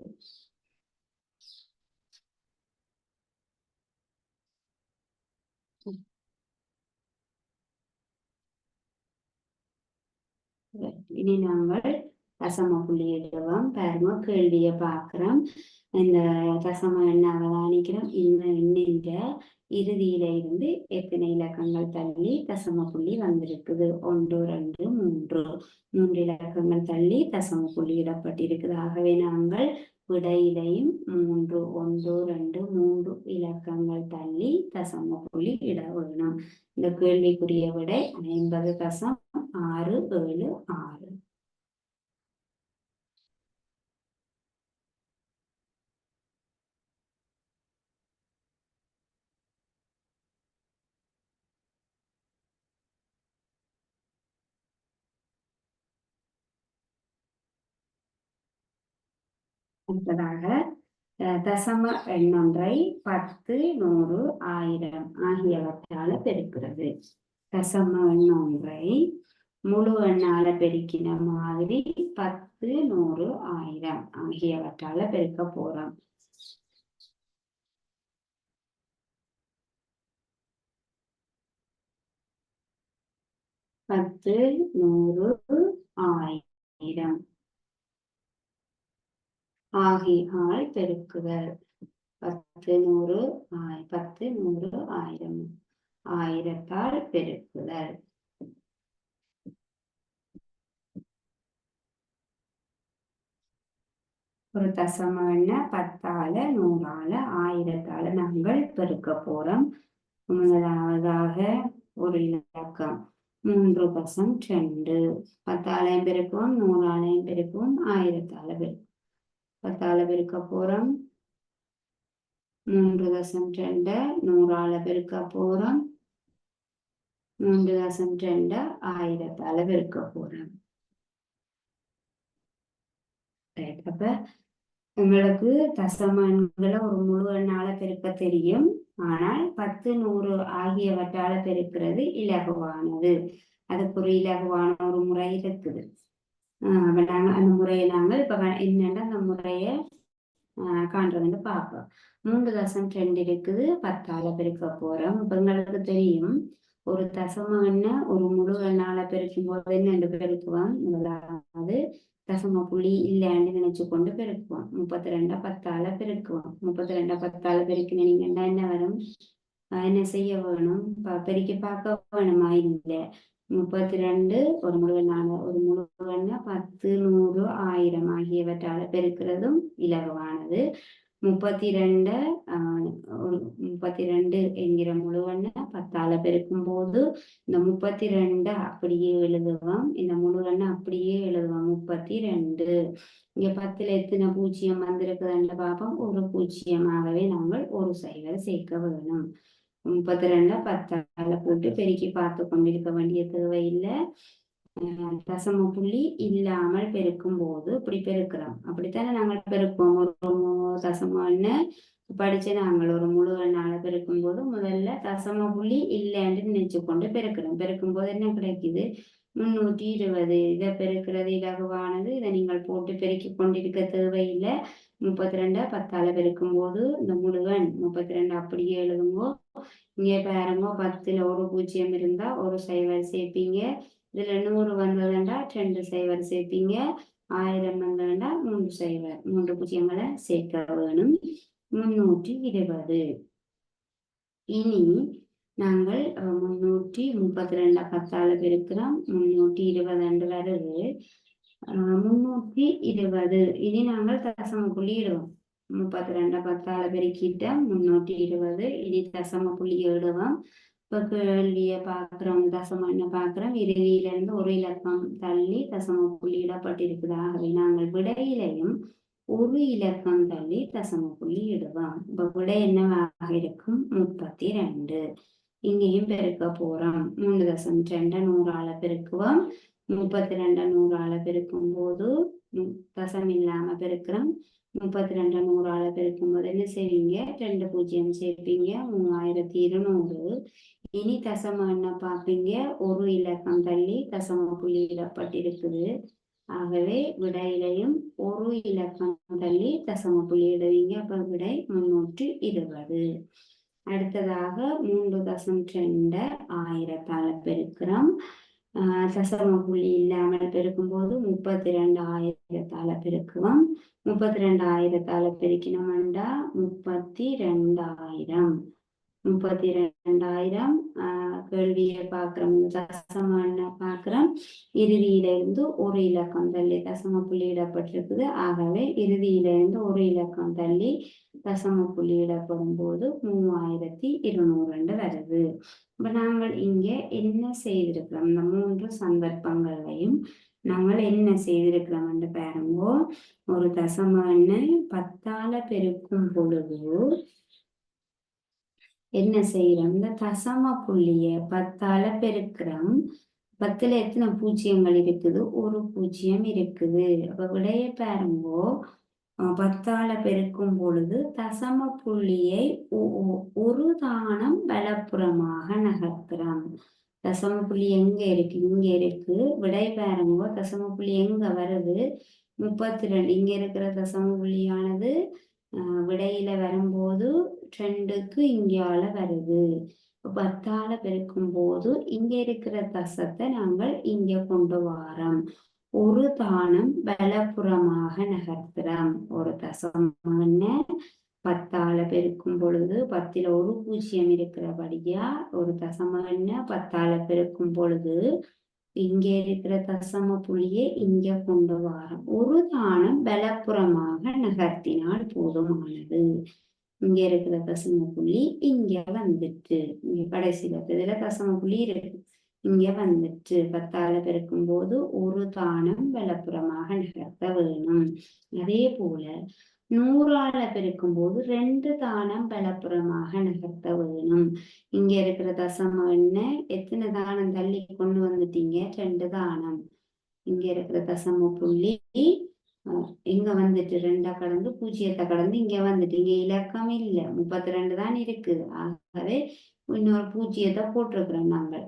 இனி நாங்கள் தசம புள்ளி எழுதுவோம். பாருங்க, கேள்வியை பார்க்கிறோம். இந்த தசம எண்ணை அவதானிக்கிறோம். இந்த எண்ணின்ற இறுதியில இருந்து எத்தனை இலக்கங்கள் தள்ளி தசம புள்ளி வந்திருக்குது? 1 2 3 இலக்கங்கள் தள்ளி தசம புள்ளி இடப்பட்டிருக்குது. ஆகவே நாங்கள் விடையிலையும் 3 1 2 3 இலக்கங்கள் தள்ளி தசம புள்ளி இட வேணும். இந்த கேள்விக்குரிய விடை 50,676. அடுத்ததாக தசம எண்ணொன்றை 10 100 1000 ஆகியவற்றால பெருக்கிறது. தசம எண்ணொன்றை முழு எண்ணால பெருக்கின மாதிரி 10 100 1000 ஆகியவற்றால பெருக்க போறோம். பத்து 100 1000 ஆகியால் பெருக்குதல். 10 100 10 100 1000 1000ஆல் பெருக்குதல். ஒரு தசம எண்ணை 10ஆல 100ஆல 1000ஆல நாங்கள் பெருக்க போறோம். முதலாவதாக ஒரு இலக்கம் 3.2. 10ஆலையும் பெருக்குவோம், 100ஆலையும் பெருக்குவோம், 1000ஆல பெருக்குவோம். 10ஆல பெருக்க போறோம். 3.2 100ஆல பெருக்க போறோம். 3.2 1000ஆல பெருக்க போறோம். அப்ப உங்களுக்கு தசம எண்களை ஒரு முழு எண்ணால பெருக்க தெரியும். ஆனால் 10 100 ஆகியவற்றால பெருக்கிறது இலகுவானது. அதுக்கு ஒரு இலகுவான ஒரு முறை இருக்குது. நாங்க அந்த முறையை நாங்கள் இப்ப என்னன்னா அந்த முறைய காண்றதுன்னு பார்ப்போம். 3.2 இருக்குது, 10ஆல பெருக்க போறோம். இப்ப எங்களுக்கு தெரியும் ஒரு தசம எண்ணை ஒரு முழு எண்ணால பெருக்கும் போது என்ன பெருக்குவோம்? முதலாவது தசம புள்ளி இல்லைன்னு நினைச்சு கொண்டு பெருக்குவோம். 32 10ஆல பெருக்குவோம். 32 10ஆல பெருக்கின நீங்கன்னா என்ன வரும்? என்ன செய்ய வேணும்? பெருக்கி பார்க்க வேணுமா? இல்லை. 32 ஒரு முழு எண்ணால ஒரு முழு எண்ணை 10 100 1000 ஆகியவற்றால பெருக்கிறதும் இலகுவானது. 32 என்கிற முழு எண்ணை 10ஆல பெருக்கும் போது இந்த 32 அப்படியே எழுதுவோம். இந்த முழு எண்ணை அப்படியே எழுதுவோம். 32. இங்க 10ல எத்தனை பூஜ்ஜியம் வந்திருக்குதுன்னு பார்ப்போம். ஒரு பூஜ்ஜியமாகவே நாங்கள் ஒரு சைவர் சேர்க்க வேணும். 32 10ஆல போட்டு பெருக்கி பார்த்து கொண்டிருக்க வேண்டிய தேவையில்லை. தசம புள்ளி இல்லாமல் பெருக்கும் போது இப்படி பெருக்கிறோம். அப்படித்தானே நாங்கள் பெருப்போம். ஒரு தசம எண்ணை படிச்சு நாங்கள் ஒரு முழு எண்ணால பெருக்கும் போது முதல்ல தசம புள்ளி இல்லைன்னு நினைச்சு கொண்டு பெருக்கிறோம். பெருக்கும் போது என்ன கிடைக்குது? 320. இதை பெருக்கிறது இலகுவானது. இதை நீங்கள் போட்டு பெருக்கி கொண்டிருக்க தேவையில்லை. 32 10ஆல பெருக்கும் போது இந்த முழுவன் 32 அப்படியே எழுதுங்கோ. இங்கே பாருங்க, 10ல ஒரு பூஜ்ஜியம் இருந்தா ஒரு சைவர் சேர்ப்பீங்க. இதுல 100 வந்ததுண்டா 2 சைவர் சேர்ப்பீங்க. 1000 வந்ததுண்டா 3 சைவர் 3 பூஜ்ஜியங்களை சேர்க்க வேணும். 320. இனி நாங்கள் 332 10ஆல பெருக்கிறோம். 320 வருது. 320. இனி நாங்கள் தசம புள்ளி இடுவோம். 32 10ஆல பெருக்கிட்ட 320. இனி தசம புள்ளி இடுவோம். இப்ப கேள்வியை பார்க்கிறோம், தசம எண்ணை பார்க்கிறோம். இறுதியிலிருந்து ஒரு இலக்கம் தள்ளி தசம புள்ளி இடப்பட்டிருக்குது. ஆகவே நாங்கள் விடையிலையும் ஒரு இலக்கம் தள்ளி தசம புள்ளி இடுவோம். இப்ப விடை என்னவாக இருக்கும்? 32. இங்கேயும் பெருக்க போறோம். 3.2 100ஆல பெருக்குவோம். 32 100ஆல பெருக்கும் போது தசம் இல்லாம பெருக்கிறோம். 32 100ஆல பெருக்கும் போது என்ன செய்வீங்க? 2 0 சேர்ப்பீங்க. 3200. இனி தசம என்ன பார்ப்பீங்க? ஒரு இலக்கம் தள்ளி தசம புள்ளியிடப்பட்டிருக்குது. ஆகவே விடையிலையும் ஒரு இலக்கம் தள்ளி தசம புள்ளியிடுவீங்க. அப்ப விடை 320. அடுத்ததாக 3.2 1000ஆல பெருக்கிறோம். தசம புள்ளி இல்லாமல் பெருக்கும் போது 32,000ஆல பெருக்குவோம். 32,000ஆல பெருக்கினோம்டா 32,000. 32,000 கேள்வியை பார்க்கிறோம். தசம எண்ணை பார்க்கிறோம். இறுதியிலிருந்து ஒரு இலக்கம் தள்ளி தசம புள்ளியிடப்பட்டிருக்குது. ஆகவே இறுதியிலிருந்து ஒரு இலக்கம் தள்ளி தசம புள்ளியிடப்படும் போது 3200 வருது. இப்ப நாங்கள் இங்க என்ன செய்திருக்கிறோம்? இந்த 3 சந்தர்ப்பங்களையும் நாங்கள் என்ன செய்திருக்கிறோம் என்று பாருங்க. ஒரு தசம எண்ணை 10ஆல பெருக்கும் பொழுது என்ன செய்யறோம்? இந்த தசம புள்ளிய 10ஆல பெருக்கிறோம். 10ல எத்தனை பூஜ்ஜியங்கள் இருக்குது? ஒரு பூஜ்ஜியம் இருக்குது. அப்ப விடைய பாருங்கோ. 10ஆல பெருக்கும் பொழுது தசம புள்ளியை ஒரு தானம் வலப்புறமாக நகர்த்துறோம். தசம புள்ளி எங்க இருக்கு? இங்க இருக்கு. விடை பாருங்கோ. தசம புள்ளி எங்க வருது? 32. இங்க இருக்கிற தசம புள்ளியானது விடையில வரும்போது 2க்கு இங்கால வருது. 10ஆல பெருக்கும் போது இங்க இருக்கிற தசத்தை நாங்கள் இங்க கொண்டு வாரோம். ஒரு தானம் வலப்புறமாக நகர்த்துறோம். ஒரு தசம் 10ஆல பெருக்கும் பொழுது 10ல ஒரு பூஜ்ஜியம் இருக்கிறபடியா ஒரு தசம எண்ணை 10ஆல பெருக்கும் பொழுது இங்க இருக்கிற தசம புள்ளியை இங்க கொண்டு வாரோம். ஒரு தானம் வலப்புறமாக நகர்த்தினால் போதுமானது. இங்க இருக்கிற தசம புள்ளி இங்க வந்துட்டு இங்க கடைசியில இதுல தசம புள்ளி இருக்கு. இங்க வந்துட்டு 10ஆல பெருக்கும் போது ஒரு தானம் வலப்புறமாக நகர்த்த வேணும். அதே போல 100ஆல பெருக்கும் போது 2 தானம் வலப்புறமாக நகர்த்த வேணும். இங்க இருக்கிற தசம எண்ணை எத்தனை தானம் தள்ளி கொண்டு வந்துட்டீங்க? 2 தானம். இங்க இருக்கிற தசம புள்ளி இங்க வந்துட்டு 2 கடந்து 0 கடந்து இங்க வந்துட்டு இங்க இலக்கம் இல்ல 32 தான் இருக்கு. ஆகவே இன்னொரு 0 போட்டிருக்கிறோம் நாங்கள்.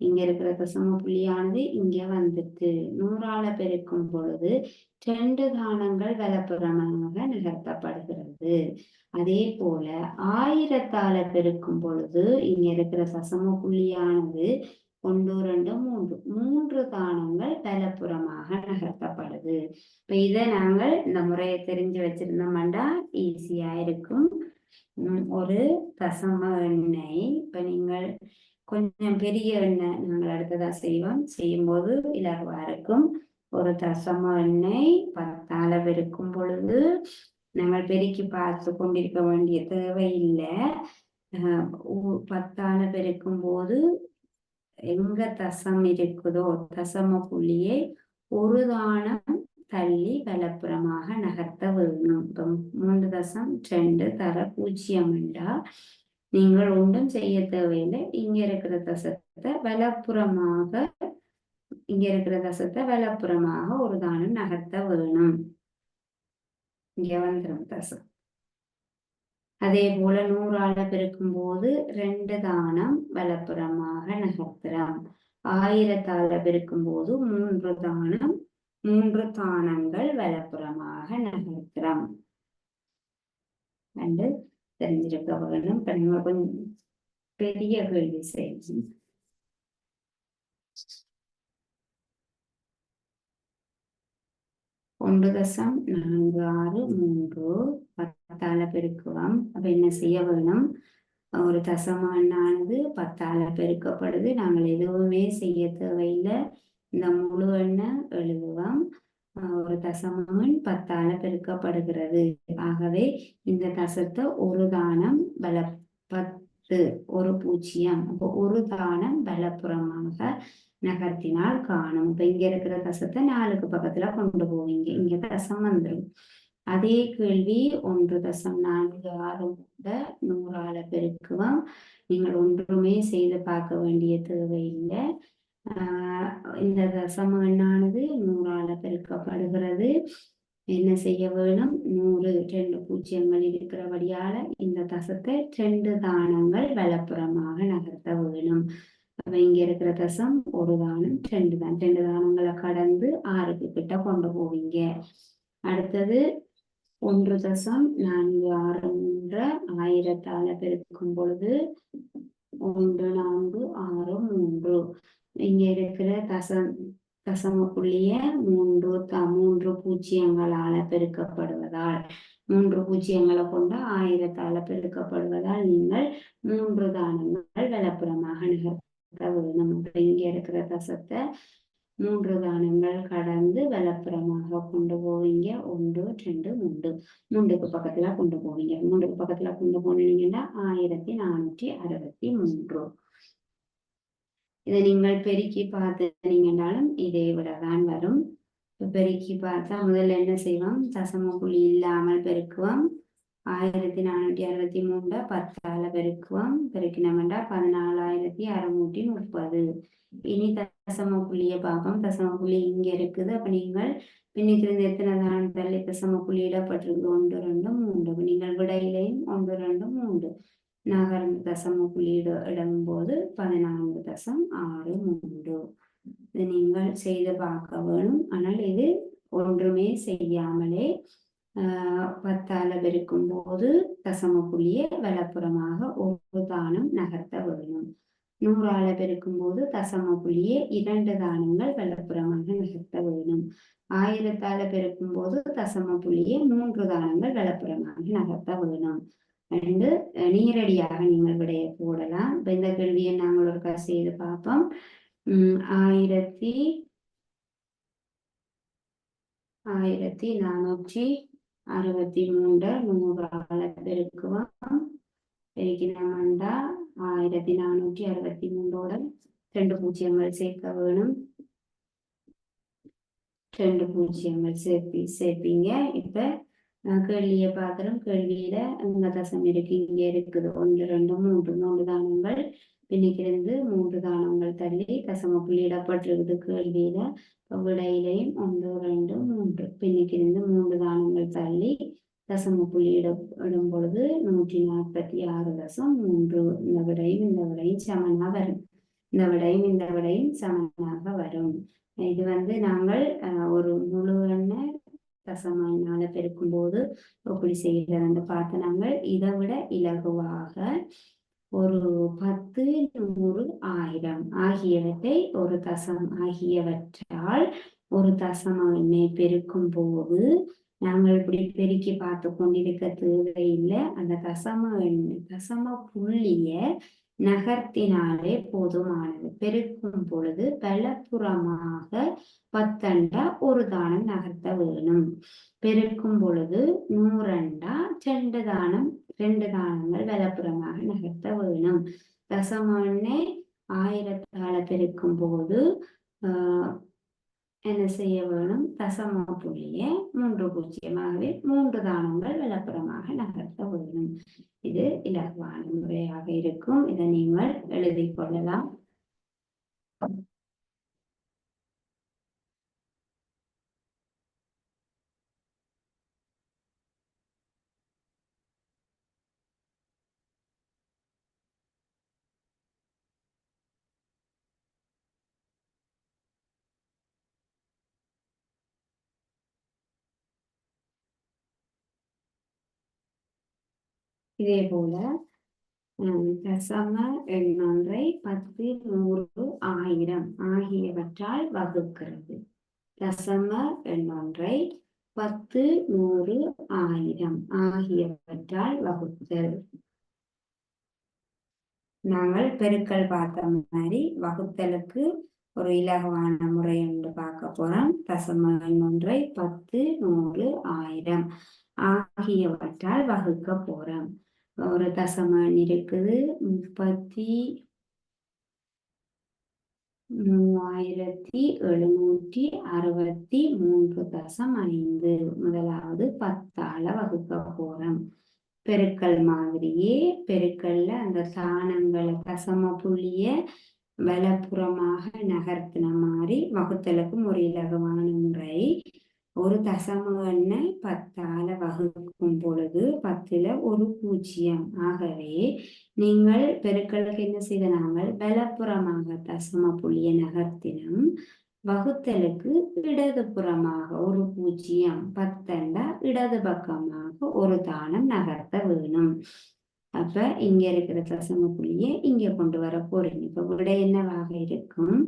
இங்க இருக்கிற தசம புள்ளியானது இங்க வந்துட்டு 100ஆல பெருக்கும் பொழுது 2 தானங்கள் வலப்புறமாக நகர்த்தப்படுகிறது. அதே போல 1000ஆல பெருக்கும் பொழுது இங்க இருக்கிற தசம புள்ளியானது 1 2 3 தானங்கள் வலப்புறமாக நகர்த்தப்படுது. இப்ப இதை நாங்கள் இந்த முறையை தெரிஞ்சு வச்சிருந்தோம்டா ஈஸியா இருக்கும். ஒரு தசம எண்ணை இப்ப நீங்கள் கொஞ்சம் பெரிய எண்ணெய் நாங்கள் அடுத்ததா செய்யும்போது இலகுவா இருக்கும். ஒரு தசம எண்ணை 10ஆல பெருக்கும் பொழுது நாங்கள் பெருக்கி பார்த்து கொண்டிருக்க வேண்டிய தேவையில்லை. 10ஆல பெருக்கும் போது எங்க தசம் இருக்குதோ தசம புள்ளியை ஒரு தானம் தள்ளி வலப்புறமாக நகர்த்த வேணும். இப்ப 3.2 தர 0 என்றா நீங்கள் ஒன்றும் செய்ய தேவையில்லை. இங்க இருக்கிற தசத்தை வலப்புறமாக ஒரு தானம் நகர்த்த வேணும். இங்க வந்துடும் தசம். அதே போல 100ஆல பெருக்கும் போது 2 தானம் வலப்புறமாக நகர்த்துறோம். 1000ஆல பெருக்கும் போது 3 தானம் 3 தானங்கள் வலப்புறமாக நகர்த்துறோம். என்று தெரிஞ்சிருக்க வேணும். இப்ப நம்ம கொஞ்சம் பெரிய கேள்வி செய்யணும். 1.463 10ஆல பெருக்குவோம். அப்ப என்ன செய்ய வேணும்? ஒரு தசம எண்ணானது 10ஆல பெருக்கப்படுது. நாங்கள் எதுவுமே செய்ய தேவையில்லை. இந்த முழு எண்ணை எழுதுவோம். ஒரு தசம எண் 10ஆல பெருக்கப்படுகிறது. ஆகவே இந்த தசத்தை ஒரு தானம் 10 ஒரு 0. அப்போ ஒரு தானம் வலப்புறமாக நகர்த்தினால் காணும். இப்ப இங்க இருக்கிற தசத்தை 4க்கு பக்கத்துல கொண்டு போவீங்க. இங்க தசம் வந்துடும். அதே கேள்வி 1.46 100ஆல பெருக்குவோம். நீங்கள் ஒன்றுமே செய்து பார்க்க வேண்டிய தேவையில்லை. இந்த தசம எண்ணானது 100ஆல பெருக்கப்படுகிறது. என்ன செய்ய வேணும்? 100 2 பூஜ்ஜியங்கள் இருக்கிறபடியால இந்த தசத்தை 2 தானங்கள் வலப்புறமாக நகர்த்த வேணும். அப்ப இங்க இருக்கிற தசம் ஒரு தானம் 2 தான். 2 தானங்களை கடந்து 6க்கு கிட்ட கொண்டு போவீங்க. அடுத்தது 1.46 1000ஆல பெருக்கும் பொழுது 1463. இங்க இருக்கிற தசம புள்ளிய 3 பூஜ்ஜியங்களால பெருக்கப்படுவதால் 3 பூஜ்ஜியங்களை கொண்டு 1000ஆல பெருக்கப்படுவதால் நீங்கள் 3 தானங்கள் வலப்புறமாக நகர்த்த வேணும். இங்க இருக்கிற தசத்தை 3 தானங்கள் கடந்து வலப்புறமாக கொண்டு போவீங்க. 1 2 3 3க்கு பக்கத்துல கொண்டு போவீங்க. 3க்கு பக்கத்துல கொண்டு போனீங்கன்னா 1463. இதை நீங்கள் பெருக்கி பார்த்தீங்கன்னாலும் இதை விடதான் வரும். பெருக்கி பார்த்தா முதல்ல என்ன செய்வோம்? தசம புள்ளி இல்லாமல் பெருக்குவோம். 1463 10ஆல பெருக்குவோம். பெருக்கினோம்னா 14630. இனி தசம புள்ளியை பார்ப்போம். தசம புள்ளி இங்க இருக்குது. அப்ப நீங்கள் பின்னிக்கிருந்து எத்தனை தான் தள்ளி தசம புள்ளி இடப்பட்டிருக்கு? 1 2 3. நீங்கள் விடையிலையும் 1 2 3 நகர்ந்து தசம புள்ளி இடும்போது 14.63. இது நீங்கள் செய்து பார்க்க வேணும். ஆனால் இது ஒன்றுமே செய்யாமலே 10ஆல பெருக்கும் போது தசம புள்ளியை வலப்புறமாக ஒரு தானம் நகர்த்த வேணும். 100ஆல பெருக்கும் போது தசம புள்ளியை 2 தானங்கள் வலப்புறமாக நகர்த்த வேணும். 1000ஆல பெருக்கும் போது தசம புள்ளியை 3 தானங்கள் வலப்புறமாக நகர்த்த வேணும். ரெண்டு நேரடியாக நீங்கள் விடைய போடலாம். இப்ப இந்த கேள்வியை நாங்கள் ஒரு செய்து பார்ப்போம். 1463 100ஆல பெருக்குவோம். பெருக்கினோம்னா 1463ஓட 2 பூஜ்ஜியங்கள் சேர்க்க வேணும். 2 பூஜ்ஜியங்கள் சேர்ப்பீங்க. இப்ப கேள்வியை பார்க்கிறோம். கேள்வியில அங்க தசம் இருக்கு, இங்க இருக்குது. 1 2 3 தானங்கள் பின்னிக்கிருந்து 3 தானங்கள் தள்ளி தசம புள்ளி இடப்பட்டிருக்குது கேள்வியில. விடையிலையும் 1 2 3 பின்னிக்கிருந்து 3 தானங்கள் தள்ளி தசம புள்ளி இடும் பொழுது 146.3. இந்த விடையும் சமனா வரும். இந்த விடையும் சமனாக வரும். இது நாங்கள் ஒரு முழு எண்ண தசம எண்ணால பெருக்கும் போது எப்படி செய்யறது பார்த்து நாங்கள் இதை விட இலகுவாக ஒரு 10 100 1000 ஆகியவற்றை ஆகியவற்றால் ஒரு தசம எண்ணை பெருக்கும் போது நாங்கள் இப்படி பெருக்கி பார்த்து கொண்டிருக்க தேவையில்லை. அந்த தசம புள்ளிய நகர்த்தினாலே போதுமானது. பெருக்கும் பொழுது வலப்புறமாக 10 ஒரு தானம் நகர்த்த வேணும். பெருக்கும் பொழுது 100 2 தானங்கள் வலப்புறமாக நகர்த்த வேணும். தசம எண்ணை 1000ஆல பெருக்கும் போது என்ன செய்ய வேணும்? தசம புள்ளிய 3 பூஜ்ஜியமாகவே 3 தானங்கள் வலப்புறமாக நகர்த்த வேணும். இது இலகுவான முறையாக இருக்கும். இதை நீங்கள் எழுதிக் கொள்ளலாம். இதே போல தசம எண்ணொன்றை 10 100 1000 ஆகியவற்றால் வகுக்கிறது. தசம எண்ணொன்றை 10 100 1000 ஆகியவற்றால் வகுத்தல். நாங்கள் பெருக்கல் பார்த்த மாதிரி வகுத்தலுக்கு ஒரு இலகுவான முறை என்று பார்க்க போறோம். தசம எண்ணொன்றை 10 100 1000 ஆகியவற்றால் வகுக்க போறோம். ஒரு தசம எண் இருக்குது 33 3763.5 முதலாவது 10ஆல வகுக்க போறோம். பெருக்கல் மாதிரியே பெருக்கல்ல அந்த தானங்களை தசம புள்ளிய வலப்புறமாக நகர்த்தின மாதிரி வகுத்தலுக்கும் ஒரு இலகுவான முறை. ஒரு தசம எண்ணை 10ஆல வகுக்கும் பொழுது 10ல ஒரு 0. ஆகவே நீங்கள் பெருக்கலுக்கு என்ன செய்த நாங்கள் வலப்புறமாக தசம புள்ளியை நகர்த்தினோம். வகுத்தலுக்கு இடதுபுறமாக ஒரு 0 10 இடது பக்கமாக ஒரு தானம் நகர்த்த வேணும். அப்ப இங்க இருக்கிற தசம புள்ளியை இங்க கொண்டு வர போறீங்க. இப்ப விடை என்னவாக இருக்கும்?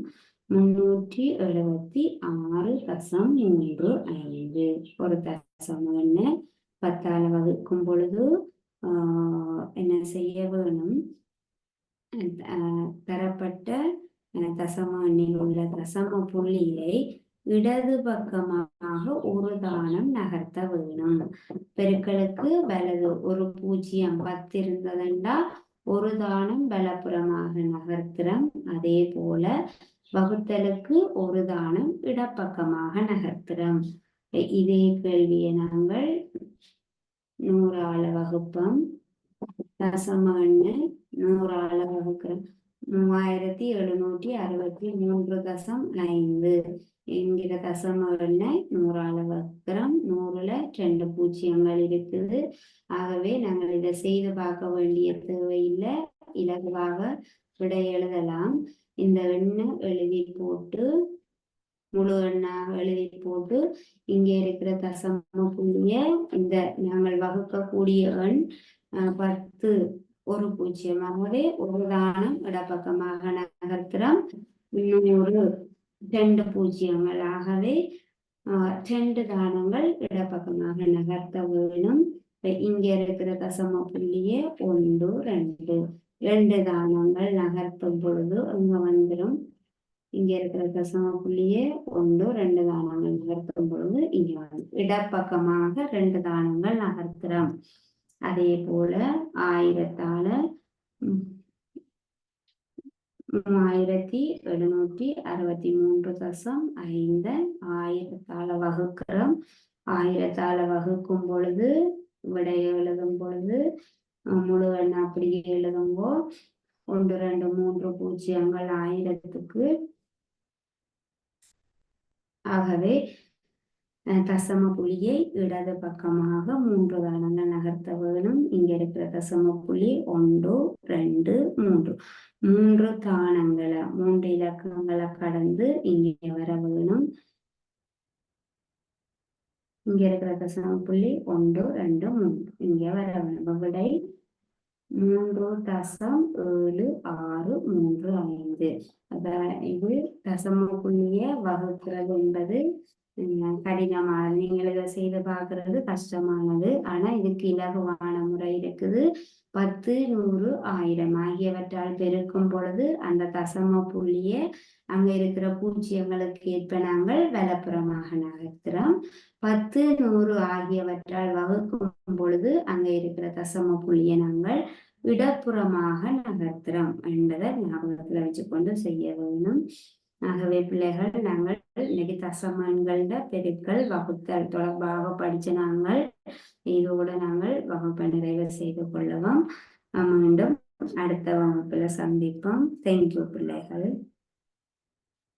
366.35. ஒரு தசம எண்ணை 10ஆல வகுக்கும் பொழுது என்ன செய்ய வேணும்? தரப்பட்ட தசம எண்ணில் உள்ள தசம புள்ளியை இடது பக்கமாக ஒரு தானம் நகர்த்த வேணும். பெருக்களுக்கு வலது ஒரு 0 10 இருந்ததுண்டா ஒரு தானம் வலப்புறமாக நகர்த்துறோம். அதே போல வகுத்தலுக்கு ஒரு தானம் இடப்பக்கமாக நகர்த்துறோம். இதே கேள்வியை நாங்கள் 100ஆல வகுப்போம். தசம எண்ணை 100ஆல வகுக்கிறோம். 3763.5 என்கிற தசம எண்ணை 100ஆல வகுக்கிறோம். 100ல 2 பூஜ்ஜியங்கள் இருக்குது. ஆகவே நாங்கள் இதை செய்து பார்க்க வேண்டிய தேவையில்லை. இலகுவாக விடை எழுதலாம். இந்த எண்ணை எழுதி போட்டு முழு எண்ணாக எழுதி போட்டு இங்கே இருக்கிற தசம புள்ளிய இந்த நாங்கள் வகுக்கக்கூடிய எண் 10 ஒரு 0. ஆகவே ஒரு தானம் இடப்பக்கமாக நகர்த்துறோம். 100 2 பூஜ்ஜியங்கள். ஆகவே 2 தானங்கள் இடப்பக்கமாக நகர்த்த வேணும். இங்க இருக்கிற தசம புள்ளியே 1 2 2 தானங்கள் நகர்த்தும் பொழுது அங்க வந்துடும். இங்க இருக்கிற தசம புள்ளியே 1 2 தானங்கள் நகர்த்தும் பொழுது இங்க வந்து இடப்பக்கமாக 2 தானங்கள் நகர்த்துறோம். அதே போல 1000ஆல 3763.5 1000ஆல வகுக்கிறோம். 1000ஆல வகுக்கும் பொழுது விடை எழுதும் பொழுது முழு எண்ணை அப்படியே எழுதும்போ 1 2 3 பூஜ்ஜியங்கள் 1000க்கு. ஆகவே தசம புள்ளியை இடது பக்கமாக 3 தானங்கள் நகர்த்த வேணும். இங்க இருக்கிற தசம புள்ளி 1 2 3 3 தானங்களை 3 இலக்கங்களை கடந்து இங்கே வர வேணும். இங்க இருக்கிற தசம புள்ளி 1 2 3 இங்க வர வேணும். விடை 3.7635. அப்ப இது தசம புள்ளிய வகுக்கிறது என்பது கடினமானது. நீங்கள் இதை செய்து பார்க்கறது கஷ்டமானது. ஆனா இதுக்கு இலகுவான முறை இருக்குது. 10 100 1000 ஆகியவற்றால் பெருக்கும் பொழுது அந்த தசம புள்ளிய அங்க இருக்கிற பூஜ்ஜியங்களுக்கு ஏற்ப நாங்கள் வலப்புறமாக நகர்த்துறோம். 10 100 ஆகியவற்றால் வகுக்கும் பொழுது அங்க இருக்கிற தசம புள்ளியை நாங்கள் இடப்புறமாக நகர்த்துறோம் என்பதை ஞாபகத்துல வச்சுக்கொண்டு செய்ய வேணும். ஆகவே பிள்ளைகள், நாங்கள் இன்னைக்கு தசம எண்கள பெருக்கல் வகுத்தல் தொடர்பாக படிச்ச நாங்கள் இதோட நாங்கள் வகுப்பை நிறைவு செய்து கொள்ளுவோம். மீண்டும் அடுத்த வகுப்புல சந்திப்போம். தேங்க்யூ பிள்ளைகள்.